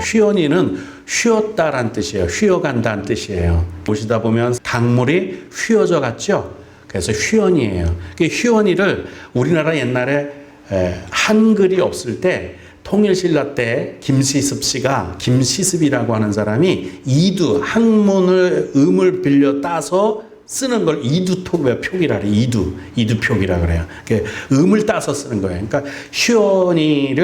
휘어니는 휘었다란 뜻이에요. 휘어간다는 뜻이에요. 보시다 보면 강물이 휘어져 갔죠. 그래서 휘어니예요. 휘어니를 우리나라 옛날에 한글이 없을 때 통일신라 때 김시습 씨가, 김시습이라고 하는 사람이 이두, 학문을 음을 빌려 따서 쓰는 걸 이두표기라 그래요. 이두표기라 그래요. 음을 따서 쓰는 거예요. 그러니까 휘어니,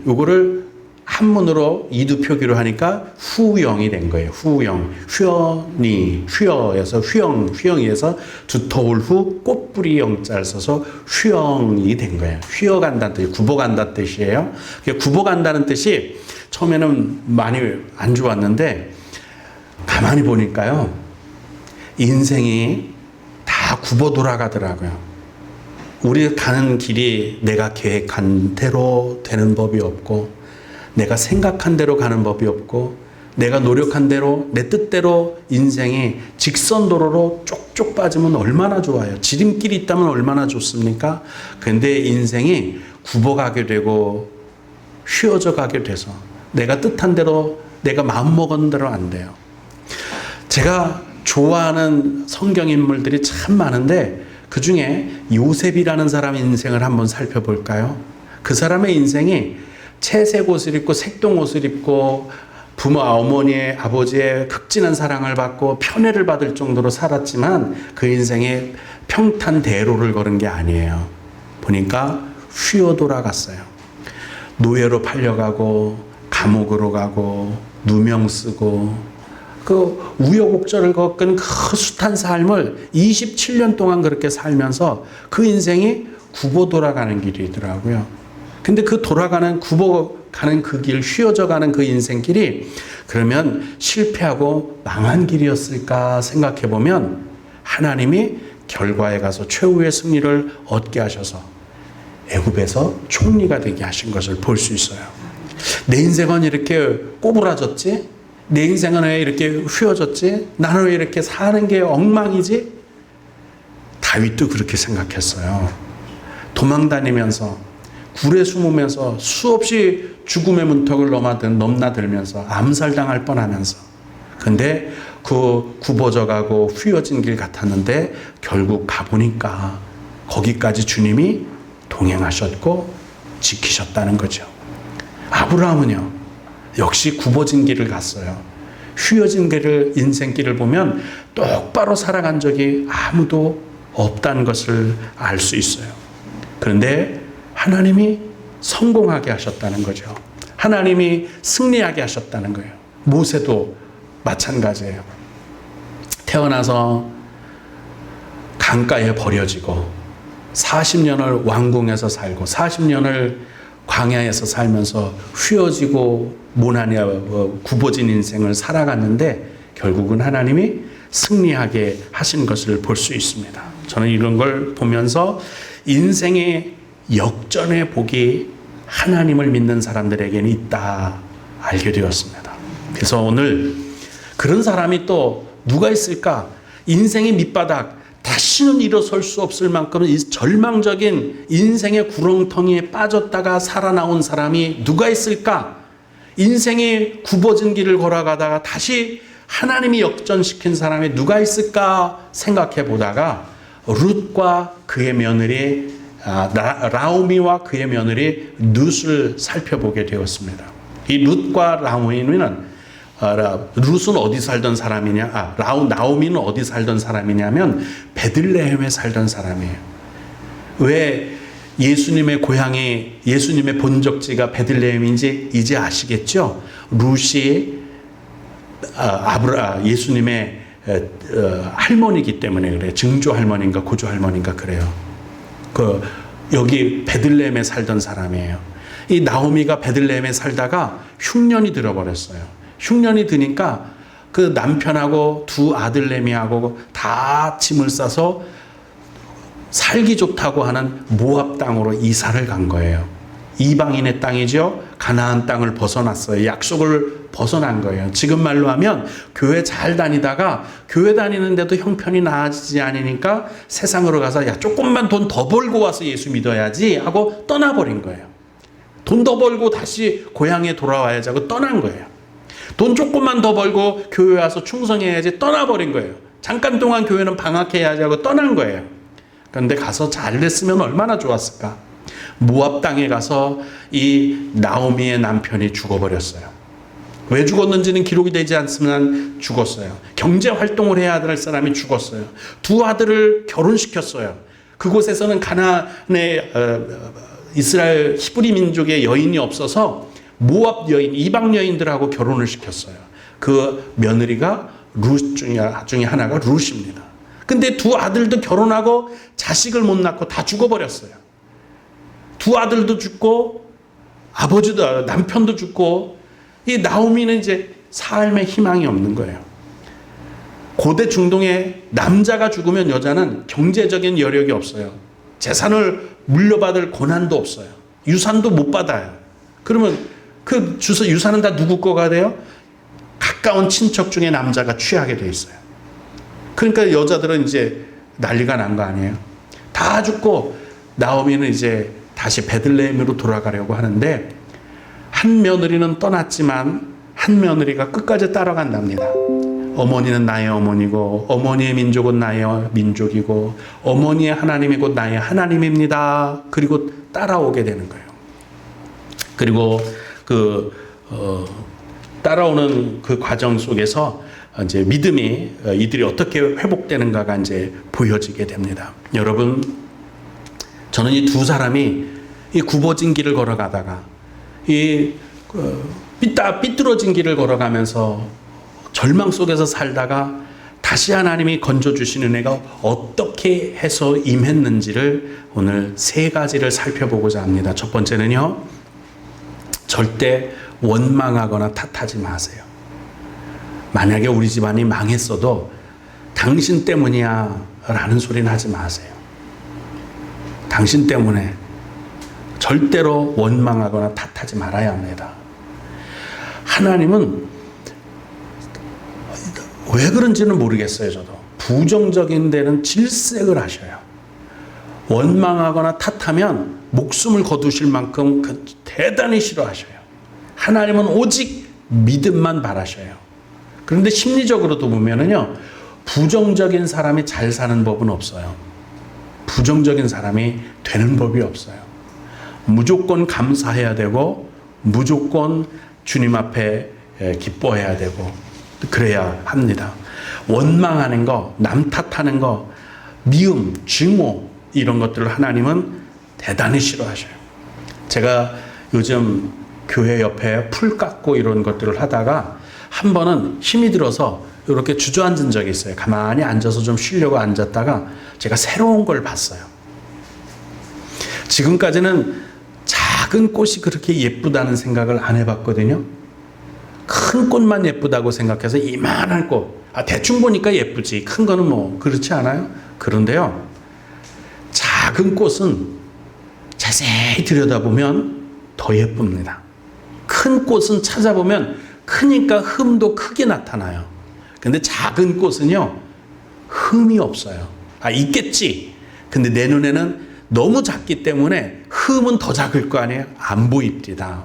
요거를 한문으로 이두표기로 하니까 후영이 된 거예요. 후영, 휘어에서 휘영이에서 두터울 후 꽃뿌리 영자를 써서 휘영이 된 거예요. 휘어간다는 뜻이, 굽어간다는 뜻이에요. 굽어간다는 뜻이 처음에는 많이 안 좋았는데 가만히 보니까요, 인생이 다 굽어 돌아가더라고요. 우리 가는 길이 내가 계획한 대로 되는 법이 없고, 내가 생각한 대로 가는 법이 없고, 내가 노력한 대로 내 뜻대로 인생이 직선도로로 쪽쪽 빠지면 얼마나 좋아요. 지름길이 있다면 얼마나 좋습니까? 근데 인생이 굽어가게 되고 휘어져 가게 돼서 내가 뜻한 대로, 내가 마음먹은 대로 안 돼요. 제가 좋아하는 성경인물들이 참 많은데 그 중에 요셉이라는 사람의 인생을 한번 살펴볼까요? 그 사람의 인생이 채색 옷을 입고 색동 옷을 입고 부모 어머니의 아버지의 극진한 사랑을 받고 편애를 받을 정도로 살았지만 그 인생에 평탄대로를 걸은 게 아니에요. 보니까 휘어 돌아갔어요. 노예로 팔려가고 감옥으로 가고 누명 쓰고 그 우여곡절을 겪은 그 숱한 삶을 27년 동안 그렇게 살면서 그 인생이 굽어 돌아가는 길이더라고요. 근데 그 돌아가는, 굽어가는 그 길, 휘어져 가는 그 인생길이 그러면 실패하고 망한 길이었을까 생각해 보면 하나님이 결과에 가서 최후의 승리를 얻게 하셔서 애굽에서 총리가 되게 하신 것을 볼 수 있어요. 내 인생은 이렇게 꼬부라졌지? 내 인생은 왜 이렇게 휘어졌지? 나는 왜 이렇게 사는 게 엉망이지? 다윗도 그렇게 생각했어요. 도망다니면서 굴에 숨으면서 수없이 죽음의 문턱을 넘나들면서 암살당할 뻔하면서, 근데 그 굽어져 가고 휘어진 길 같았는데 결국 가보니까 거기까지 주님이 동행하셨고 지키셨다는 거죠. 아브라함은요, 역시 굽어진 길을 갔어요. 휘어진 길을, 인생길을 보면 똑바로 살아간 적이 아무도 없다는 것을 알 수 있어요. 그런데 하나님이 성공하게 하셨다는 거죠. 하나님이 승리하게 하셨다는 거예요. 모세도 마찬가지예요. 태어나서 강가에 버려지고 40년을 왕궁에서 살고 40년을 광야에서 살면서 휘어지고 모나니 굽어진 인생을 살아갔는데 결국은 하나님이 승리하게 하신 것을 볼 수 있습니다. 저는 이런 걸 보면서 인생의 역전의 복이 하나님을 믿는 사람들에게는 있다 알게 되었습니다. 그래서 오늘 그런 사람이 또 누가 있을까? 인생의 밑바닥, 다시는 일어설 수 없을 만큼 절망적인 인생의 구렁텅이에 빠졌다가 살아나온 사람이 누가 있을까? 인생의 굽어진 길을 걸어가다가 다시 하나님이 역전시킨 사람이 누가 있을까 생각해 보다가 룻과 그의 며느리 라우미와 그의 며느리 룻을 살펴보게 되었습니다. 이 룻과 라우미는 룻은 어디 살던 사람이냐? 나오미는 어디 살던 사람이냐면 베들레헴에 살던 사람이에요. 왜 예수님의 고향이, 예수님의 본적지가 베들레헴인지 이제 아시겠죠? 룻이 예수님의 할머니이기 때문에 그래요. 증조 할머니인가 고조 할머니인가 그래요. 여기 베들레헴에 살던 사람이에요. 이 나오미가 베들레헴에 살다가 흉년이 들어버렸어요. 흉년이 드니까 그 남편하고 두 아들내미하고 다 짐을 싸서 살기 좋다고 하는 모압 땅으로 이사를 간 거예요. 이방인의 땅이죠. 가나안 땅을 벗어났어요. 약속을 벗어난 거예요. 지금 말로 하면 교회 잘 다니다가 교회 다니는데도 형편이 나아지지 않으니까 세상으로 가서 야 조금만 돈 더 벌고 와서 예수 믿어야지 하고 떠나버린 거예요. 돈 더 벌고 다시 고향에 돌아와야지 하고 떠난 거예요. 돈 조금만 더 벌고 교회 와서 충성해야지 떠나버린 거예요. 잠깐 동안 교회는 방학해야지 하고 떠난 거예요. 그런데 가서 잘 됐으면 얼마나 좋았을까. 모압 땅에 가서 이 나오미의 남편이 죽어버렸어요. 왜 죽었는지는 기록이 되지 않지만 죽었어요. 경제 활동을 해야 할 사람이 죽었어요. 두 아들을 결혼시켰어요. 그곳에서는 가나안의 이스라엘 히브리 민족의 여인이 없어서 모압 여인, 이방 여인들하고 결혼을 시켰어요. 그 며느리가 룻 중에 하나가 룻입니다. 근데 두 아들도 결혼하고 자식을 못 낳고 다 죽어버렸어요. 두 아들도 죽고 아버지도 남편도 죽고 이 나오미는 이제 삶에 희망이 없는 거예요. 고대 중동에 남자가 죽으면 여자는 경제적인 여력이 없어요. 재산을 물려받을 권한도 없어요. 유산도 못 받아요. 그러면 그 유산은 다 누구 거가 돼요? 가까운 친척 중에 남자가 취하게 돼 있어요. 그러니까 여자들은 이제 난리가 난 거 아니에요. 다 죽고 나오미는 이제 다시 베들레헴으로 돌아가려고 하는데 한 며느리는 떠났지만 한 며느리가 끝까지 따라간답니다. 어머니는 나의 어머니고 어머니의 민족은 나의 민족이고 어머니의 하나님이 곧 나의 하나님입니다. 그리고 따라오게 되는 거예요. 그리고 따라오는 그 과정 속에서 이제 믿음이 이들이 어떻게 회복되는가가 이제 보여지게 됩니다. 여러분, 저는 이 두 사람이 이 굽어진 길을 걸어가다가 삐뚤어진 길을 걸어가면서 절망 속에서 살다가 다시 하나님이 건져주시는 은혜가 어떻게 해서 임했는지를 오늘 세 가지를 살펴보고자 합니다. 첫 번째는요, 절대 원망하거나 탓하지 마세요. 만약에 우리 집안이 망했어도 당신 때문이야 라는 소리는 하지 마세요. 당신 때문에 절대로 원망하거나 탓하지 말아야 합니다. 하나님은 왜 그런지는 모르겠어요. 저도 부정적인 데는 질색을 하셔요. 원망하거나 탓하면 목숨을 거두실 만큼 대단히 싫어하셔요. 하나님은 오직 믿음만 바라셔요. 그런데 심리적으로도 보면은요, 부정적인 사람이 잘 사는 법은 없어요. 부정적인 사람이 되는 법이 없어요. 무조건 감사해야 되고 무조건 주님 앞에 기뻐해야 되고 그래야 합니다. 원망하는 거, 남 탓하는 거, 미움, 증오 이런 것들을 하나님은 대단히 싫어하셔요. 제가 요즘 교회 옆에 풀 깎고 이런 것들을 하다가 한 번은 힘이 들어서 이렇게 주저앉은 적이 있어요. 가만히 앉아서 좀 쉬려고 앉았다가 제가 새로운 걸 봤어요. 지금까지는 작은 꽃이 그렇게 예쁘다는 생각을 안 해봤거든요. 큰 꽃만 예쁘다고 생각해서 이만한 꽃, 대충 보니까 예쁘지 큰 거는 뭐 그렇지 않아요? 그런데요, 작은 꽃은 자세히 들여다보면 더 예쁩니다. 큰 꽃은 찾아보면 크니까 흠도 크게 나타나요. 근데 작은 꽃은요, 흠이 없어요. 있겠지. 근데 내 눈에는 너무 작기 때문에 흠은 더 작을 거 아니에요? 안 보입니다.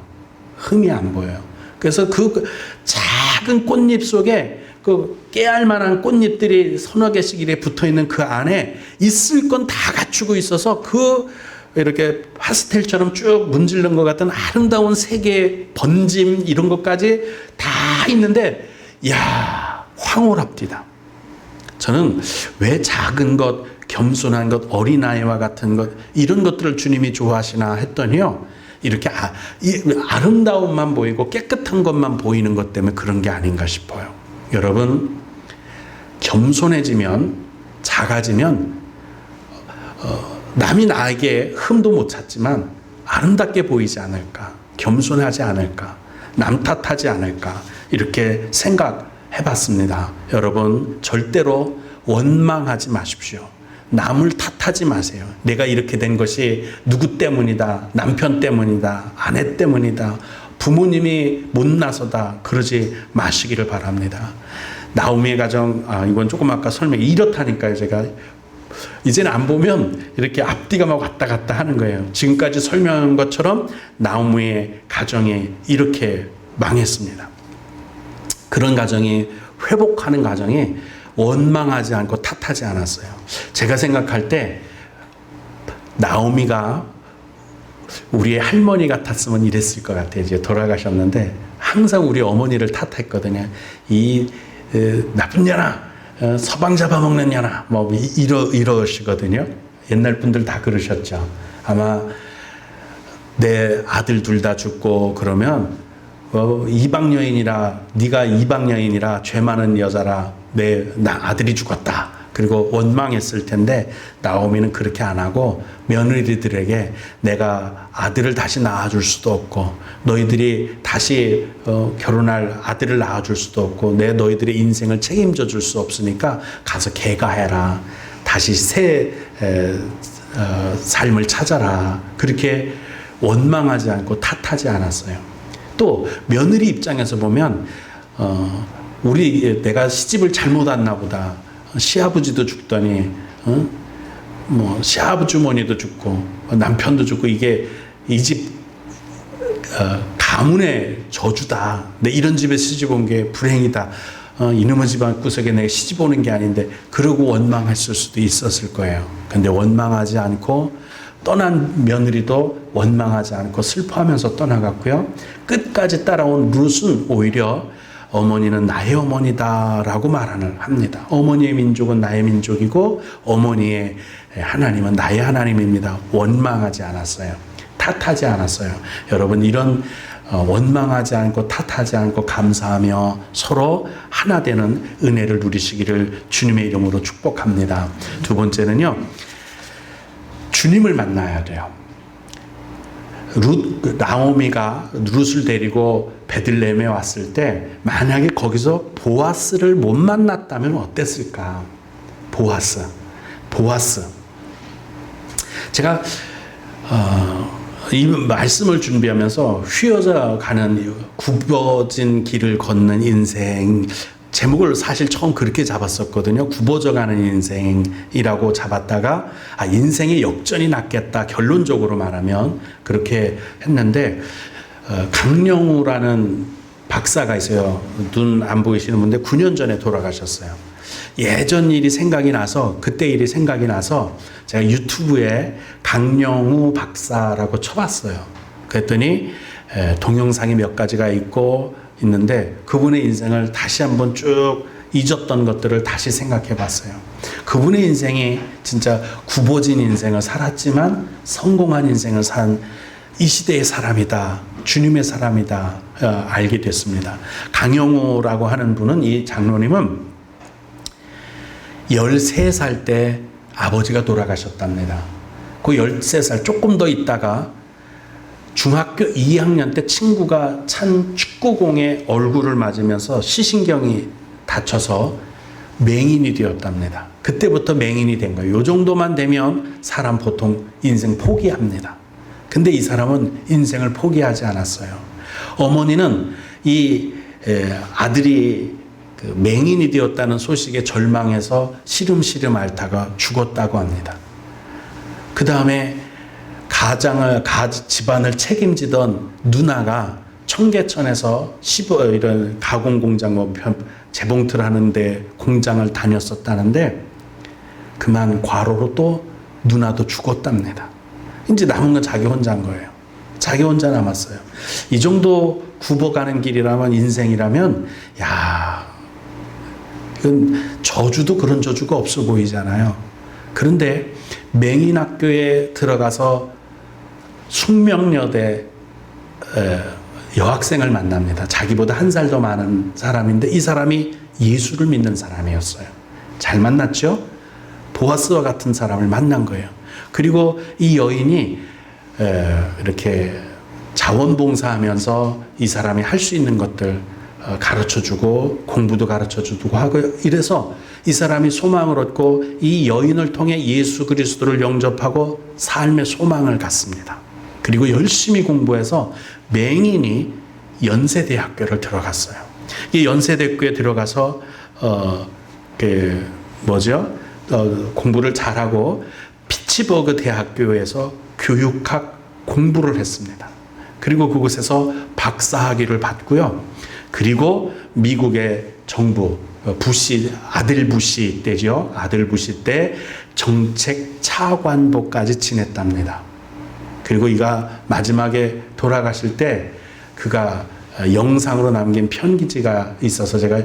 흠이 안 보여요. 그래서 그 작은 꽃잎 속에 그 깨알만한 꽃잎들이 서너 개씩 이렇게 붙어 있는 그 안에 있을 건 다 갖추고 있어서 이렇게 파스텔처럼 쭉 문질른 것 같은 아름다운 색의 번짐 이런 것까지 다 있는데, 이야, 황홀합니다. 저는 왜 작은 것, 겸손한 것, 어린아이와 같은 것 이런 것들을 주님이 좋아하시나 했더니요, 이렇게 아름다움만 보이고 깨끗한 것만 보이는 것 때문에 그런 게 아닌가 싶어요. 여러분, 겸손해지면, 작아지면 남이 나에게 흠도 못 찾지만 아름답게 보이지 않을까, 겸손하지 않을까, 남 탓하지 않을까, 이렇게 생각해 봤습니다. 여러분, 절대로 원망하지 마십시오. 남을 탓하지 마세요. 내가 이렇게 된 것이 누구 때문이다, 남편 때문이다, 아내 때문이다, 부모님이 못나서다, 그러지 마시기를 바랍니다. 나오미의 가정, 이건 조금 아까 이렇다니까요. 제가 이제는 안 보면 이렇게 앞뒤가 막 왔다 갔다 하는 거예요. 지금까지 설명한 것처럼 나오미의 가정이 이렇게 망했습니다. 그런 가정이, 회복하는 가정이 원망하지 않고 탓하지 않았어요. 제가 생각할 때 나오미가 우리의 할머니 같았으면 이랬을 것 같아요. 이제 돌아가셨는데 항상 우리 어머니를 탓했거든요. 이 나쁜 년아, 서방 잡아먹는 년아, 뭐 이러시거든요. 옛날 분들 다 그러셨죠. 아마 내 아들 둘 다 죽고 그러면 이방 여인이라, 네가 이방 여인이라 죄 많은 여자라 나 아들이 죽었다. 그리고 원망했을 텐데 나오미는 그렇게 안 하고 며느리들에게 내가 아들을 다시 낳아줄 수도 없고 너희들이 다시 결혼할 아들을 낳아줄 수도 없고 너희들의 인생을 책임져 줄 수 없으니까 가서 개가해라. 다시 새 삶을 찾아라. 그렇게 원망하지 않고 탓하지 않았어요. 또 며느리 입장에서 보면 내가 시집을 잘못 왔나 보다. 시아버지도 죽더니 뭐 시아주머니도 죽고 남편도 죽고 이게 이 집 가문의 저주다. 내 이런 집에 시집 온 게 불행이다. 이놈의 집안 구석에 내가 시집 오는 게 아닌데 그러고 원망했을 수도 있었을 거예요. 근데 원망하지 않고 떠난 며느리도 원망하지 않고 슬퍼하면서 떠나갔고요. 끝까지 따라온 룻은 오히려 어머니는 나의 어머니다라고 합니다. 어머니의 민족은 나의 민족이고 어머니의 하나님은 나의 하나님입니다. 원망하지 않았어요. 탓하지 않았어요. 여러분 이런 원망하지 않고 탓하지 않고 감사하며 서로 하나 되는 은혜를 누리시기를 주님의 이름으로 축복합니다. 두 번째는요. 주님을 만나야 돼요. 나오미가 룻을 데리고 베들레헴에 왔을 때 만약에 거기서 보아스를 못 만났다면 어땠을까? 보아스. 제가 이 말씀을 준비하면서 휘어져 가는 굽어진 길을 걷는 인생, 제목을 사실 처음 그렇게 잡았었거든요. 굽어져 가는 인생이라고 잡았다가 인생의 역전이 낫겠다, 결론적으로 말하면 그렇게 했는데 강영우라는 박사가 있어요. 눈 안 보이시는 분인데 9년 전에 돌아가셨어요. 예전 일이 생각이 나서, 그때 일이 생각이 나서 제가 유튜브에 강영우 박사라고 쳐봤어요. 그랬더니 동영상이 몇 가지가 있는데 그분의 인생을 다시 한번 쭉 잊었던 것들을 다시 생각해 봤어요. 그분의 인생이 진짜 굽어진 인생을 살았지만 성공한 인생을 산 이 시대의 사람이다. 주님의 사람이다. 알게 됐습니다. 강영호라고 하는 분은, 이 장로님은 13살 때 아버지가 돌아가셨답니다. 그 13살 조금 더 있다가 중학교 2학년 때 친구가 찬 축구공에 얼굴을 맞으면서 시신경이 다쳐서 맹인이 되었답니다. 그때부터 맹인이 된 거예요. 이 정도만 되면 사람 보통 인생 포기합니다. 근데 이 사람은 인생을 포기하지 않았어요. 어머니는 이 아들이 맹인이 되었다는 소식에 절망해서 시름시름 앓다가 죽었다고 합니다. 그 다음에 집안을 책임지던 누나가 청계천에서 이런 가공 공장 재봉틀 하는데 공장을 다녔었다는데 그만 과로로 또 누나도 죽었답니다. 이제 남은 건 자기 혼자인 거예요. 자기 혼자 남았어요. 이 정도 굽어가는 길이라면, 인생이라면, 이건 저주도 그런 저주가 없어 보이잖아요. 그런데 맹인학교에 들어가서 숙명여대 여학생을 만납니다. 자기보다 한 살 더 많은 사람인데 이 사람이 예수를 믿는 사람이었어요. 잘 만났죠? 보아스와 같은 사람을 만난 거예요. 그리고 이 여인이 이렇게 자원봉사하면서 이 사람이 할 수 있는 것들 가르쳐주고 공부도 가르쳐주고 하고 이래서 이 사람이 소망을 얻고 이 여인을 통해 예수 그리스도를 영접하고 삶의 소망을 갖습니다. 그리고 열심히 공부해서 맹인이 연세대학교를 들어갔어요. 이 연세대학교에 들어가서 공부를 잘하고 피츠버그 대학교에서 교육학 공부를 했습니다. 그리고 그곳에서 박사학위를 받고요. 그리고 미국의 정부 아들 부시 때죠. 아들 부시 때 정책 차관보까지 지냈답니다. 그리고 이가 마지막에 돌아가실 때 그가 영상으로 남긴 편지가 있어서 제가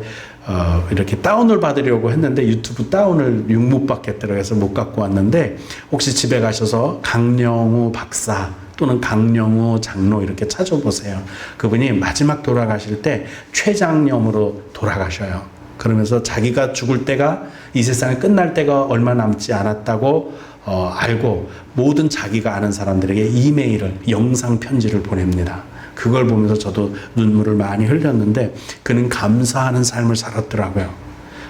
이렇게 다운을 받으려고 했는데 유튜브 다운을 못 받겠더라고요. 그래서 못 갖고 왔는데 혹시 집에 가셔서 강령우 박사 또는 강령우 장로 이렇게 찾아보세요. 그분이 마지막 돌아가실 때 췌장염으로 돌아가셔요. 그러면서 자기가 죽을 때가 이 세상에 끝날 때가 얼마 남지 않았다고 알고 모든 자기가 아는 사람들에게 이메일을 영상 편지를 보냅니다. 그걸 보면서 저도 눈물을 많이 흘렸는데 그는 감사하는 삶을 살았더라고요.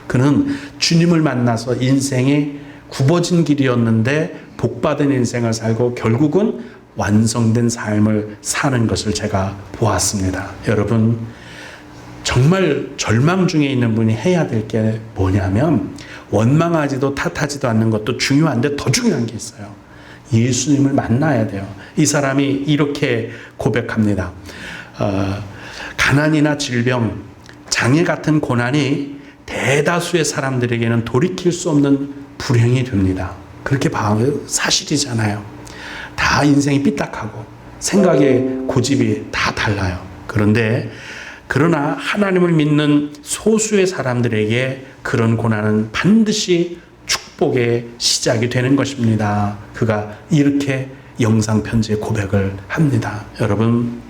그는 주님을 만나서 인생이 굽어진 길이었는데 복받은 인생을 살고 결국은 완성된 삶을 사는 것을 제가 보았습니다. 여러분, 정말 절망 중에 있는 분이 해야 될 게 뭐냐면 원망하지도 탓하지도 않는 것도 중요한데 더 중요한 게 있어요. 예수님을 만나야 돼요. 이 사람이 이렇게 고백합니다. 가난이나 질병, 장애 같은 고난이 대다수의 사람들에게는 돌이킬 수 없는 불행이 됩니다. 그렇게 봐요. 사실이잖아요. 다 인생이 삐딱하고 생각의 고집이 다 달라요. 그러나 하나님을 믿는 소수의 사람들에게 그런 고난은 반드시 축복의 시작이 되는 것입니다. 그가 이렇게 영상 편지에 고백을 합니다. 여러분,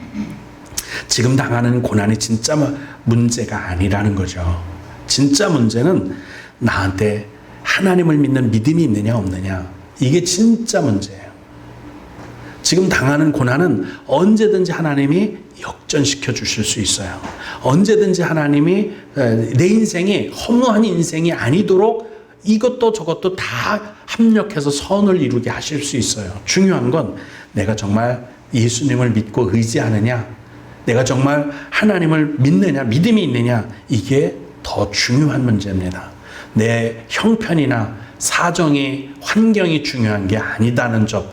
지금 당하는 고난이 진짜 문제가 아니라는 거죠. 진짜 문제는 나한테 하나님을 믿는 믿음이 있느냐 없느냐, 이게 진짜 문제예요. 지금 당하는 고난은 언제든지 하나님이 역전시켜 주실 수 있어요. 언제든지 하나님이 내 인생이 허무한 인생이 아니도록 이것도 저것도 다 합력해서 선을 이루게 하실 수 있어요. 중요한 건 내가 정말 예수님을 믿고 의지하느냐, 내가 정말 하나님을 믿느냐, 믿음이 있느냐, 이게 더 중요한 문제입니다. 내 형편이나 사정이, 환경이 중요한 게 아니다는 점,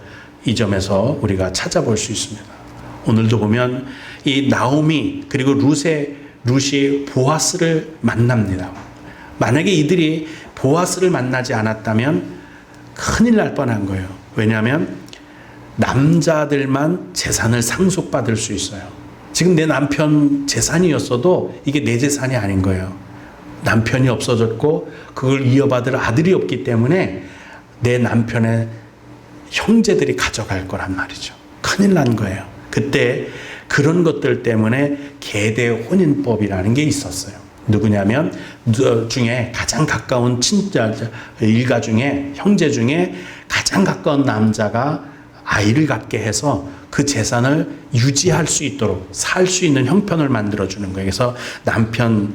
이 점에서 우리가 찾아볼 수 있습니다. 오늘도 보면 이 나오미 그리고 룻이 보아스를 만납니다. 만약에 이들이 보아스를 만나지 않았다면 큰일 날 뻔한 거예요. 왜냐하면 남자들만 재산을 상속받을 수 있어요. 지금 내 남편 재산이었어도 이게 내 재산이 아닌 거예요. 남편이 없어졌고 그걸 이어받을 아들이 없기 때문에 내 남편의 형제들이 가져갈 거란 말이죠. 큰일 난 거예요. 그때 그런 것들 때문에 계대 혼인법이라는 게 있었어요. 누구냐면 중에 가장 가까운 일가 중에, 형제 중에 가장 가까운 남자가 아이를 갖게 해서 그 재산을 유지할 수 있도록 살 수 있는 형편을 만들어주는 거예요. 그래서 남편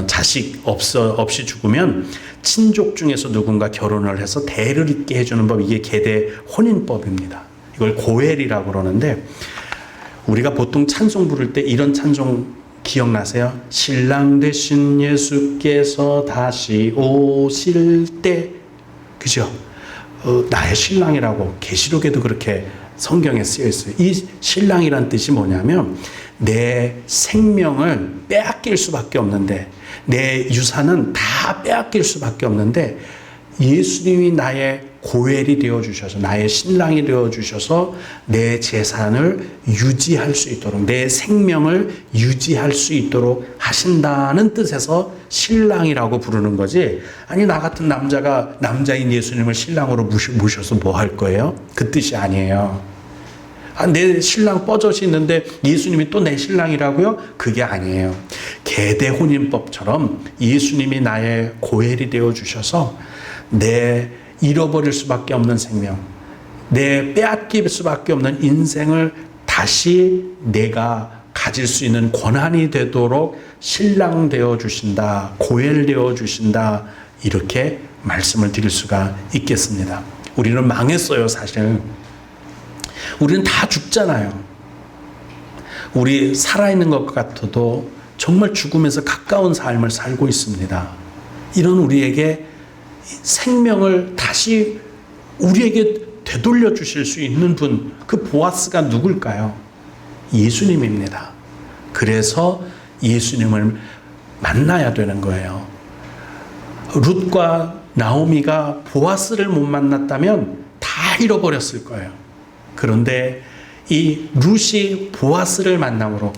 자식 없이 죽으면 친족 중에서 누군가 결혼을 해서 대를 잇게 해주는 법, 이게 계대 혼인법입니다. 이걸 고엘이라고 그러는데, 우리가 보통 찬송 부를 때 이런 찬송 기억나세요? 신랑 되신 예수께서 다시 오실 때, 그죠? 나의 신랑이라고 계시록에도 그렇게 성경에 쓰여 있어요. 이 신랑이란 뜻이 뭐냐면 내 생명을 빼앗길 수밖에 없는데, 내 유산은 다 빼앗길 수밖에 없는데, 예수님이 나의 고엘이 되어주셔서, 나의 신랑이 되어주셔서 내 재산을 유지할 수 있도록, 내 생명을 유지할 수 있도록 하신다는 뜻에서 신랑이라고 부르는 거지. 아니, 나 같은 남자가 남자인 예수님을 신랑으로 모셔서 뭐 할 거예요? 그 뜻이 아니에요. 내 신랑 뻐젓이 있는데 예수님이 또 내 신랑이라고요? 그게 아니에요. 계대 혼인법처럼 예수님이 나의 고엘이 되어주셔서 내 잃어버릴 수밖에 없는 생명, 내 빼앗길 수밖에 없는 인생을 다시 내가 가질 수 있는 권한이 되도록 신랑 되어주신다, 고엘 되어주신다, 이렇게 말씀을 드릴 수가 있겠습니다. 우리는 망했어요, 사실. 우리는 다 죽잖아요. 우리 살아있는 것 같아도 정말 죽음에서 가까운 삶을 살고 있습니다. 이런 우리에게 생명을 다시 우리에게 되돌려 주실 수 있는 분, 그 보아스가 누굴까요? 예수님입니다. 그래서 예수님을 만나야 되는 거예요. 룻과 나오미가 보아스를 못 만났다면 다 잃어버렸을 거예요. 그런데 이 룻이 보아스를 만남으로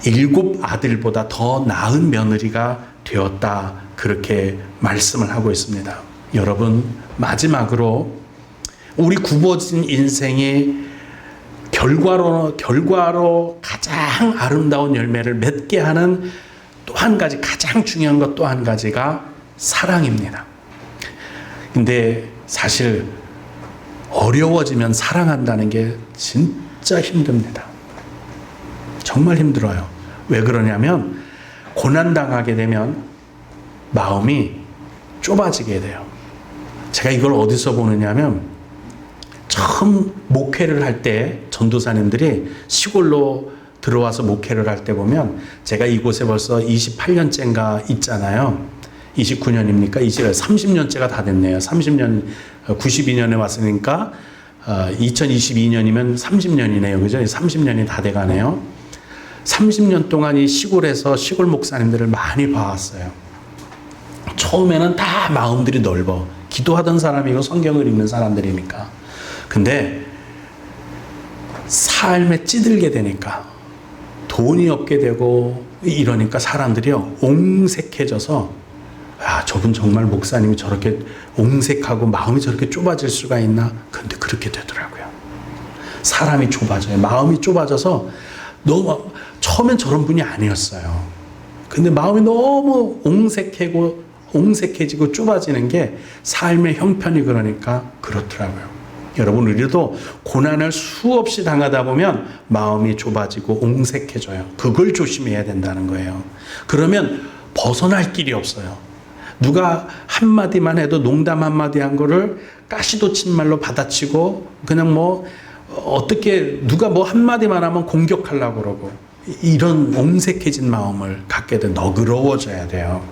7 아들보다 더 나은 며느리가 되었다, 그렇게 말씀을 하고 있습니다. 여러분, 마지막으로 우리 굽어진 인생이 결과로 가장 아름다운 열매를 맺게 하는 또 한 가지, 가장 중요한 것 또 한 가지가 사랑입니다. 근데 사실 어려워지면 사랑한다는 게 진짜 힘듭니다. 정말 힘들어요. 왜 그러냐면 고난당하게 되면 마음이 좁아지게 돼요. 제가 이걸 어디서 보느냐면 처음 목회를 할 때 전도사님들이 시골로 들어와서 목회를 할 때 보면, 제가 이곳에 벌써 28년째인가 있잖아요. 29년입니까? 30년째가 다 됐네요. 30년, 92년에 왔으니까 2022년이면 30년이네요. 그죠? 30년이 다 돼가네요. 30년 동안 이 시골에서 시골 목사님들을 많이 봐왔어요. 처음에는 다 마음들이 넓어. 기도하던 사람이고 성경을 읽는 사람들이니까. 근데 삶에 찌들게 되니까, 돈이 없게 되고 이러니까 사람들이요, 옹색해져서, 아, 저분 정말 목사님이 저렇게 옹색하고 마음이 저렇게 좁아질 수가 있나? 근데 그렇게 되더라고요. 사람이 좁아져요. 마음이 좁아져서 너무, 처음엔 저런 분이 아니었어요. 근데 마음이 너무 옹색해지고 좁아지는 게 삶의 형편이 그러니까 그렇더라고요. 여러분, 우리도 고난을 수없이 당하다 보면 마음이 좁아지고 옹색해져요. 그걸 조심해야 된다는 거예요. 그러면 벗어날 길이 없어요. 누가 한마디만 해도, 농담 한마디 한 거를 가시도 친 말로 받아치고, 그냥 어떻게 누가 한마디만 하면 공격하려고 그러고, 이런 옹색해진 마음을 갖게 돼. 너그러워져야 돼요.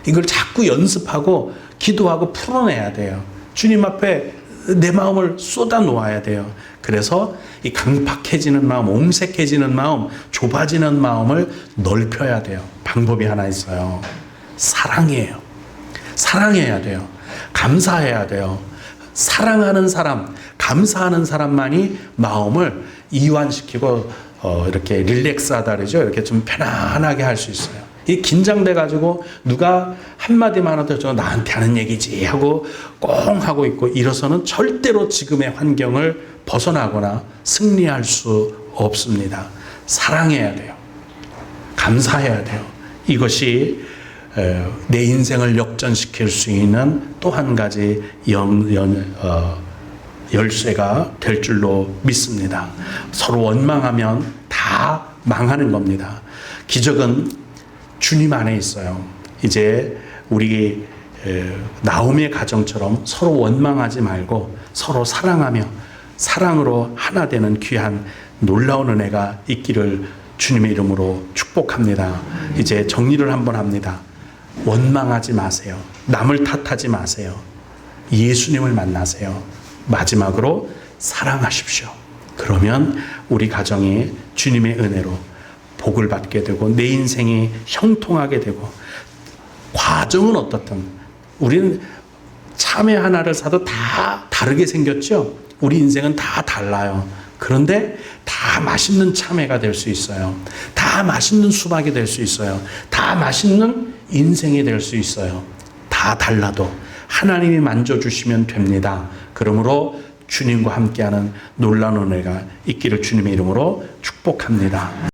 이걸 자꾸 연습하고 기도하고 풀어내야 돼요. 주님 앞에 내 마음을 쏟아 놓아야 돼요. 그래서 이 강팍해지는 마음, 옹색해지는 마음, 좁아지는 마음을 넓혀야 돼요. 방법이 하나 있어요. 사랑이에요. 사랑해야 돼요. 감사해야 돼요. 사랑하는 사람, 감사하는 사람만이 마음을 이완시키고 이렇게 릴렉스하다 그러죠. 이렇게 좀 편안하게 할 수 있어요. 이 긴장돼가지고 누가 한마디만 해도 저 나한테 하는 얘기지 하고 꽁 하고 있고 이래서는 절대로 지금의 환경을 벗어나거나 승리할 수 없습니다. 사랑해야 돼요. 감사해야 돼요. 이것이 내 인생을 역전시킬 수 있는 또 한 가지 열쇠가 될 줄로 믿습니다. 서로 원망하면 다 망하는 겁니다. 기적은 주님 안에 있어요. 이제 우리 나오미의 가정처럼 서로 원망하지 말고 서로 사랑하며 사랑으로 하나 되는 귀한 놀라운 은혜가 있기를 주님의 이름으로 축복합니다. 이제 정리를 한번 합니다. 원망하지 마세요. 남을 탓하지 마세요. 예수님을 만나세요. 마지막으로 사랑하십시오. 그러면 우리 가정이 주님의 은혜로 복을 받게 되고 내 인생이 형통하게 되고, 과정은 어떻든 우리는 참외 하나를 사도 다 다르게 생겼죠. 우리 인생은 다 달라요. 그런데 다 맛있는 참외가 될 수 있어요. 다 맛있는 수박이 될 수 있어요. 다 맛있는 인생이 될 수 있어요. 다 달라도 하나님이 만져주시면 됩니다. 그러므로 주님과 함께하는 놀라운 은혜가 있기를 주님의 이름으로 축복합니다.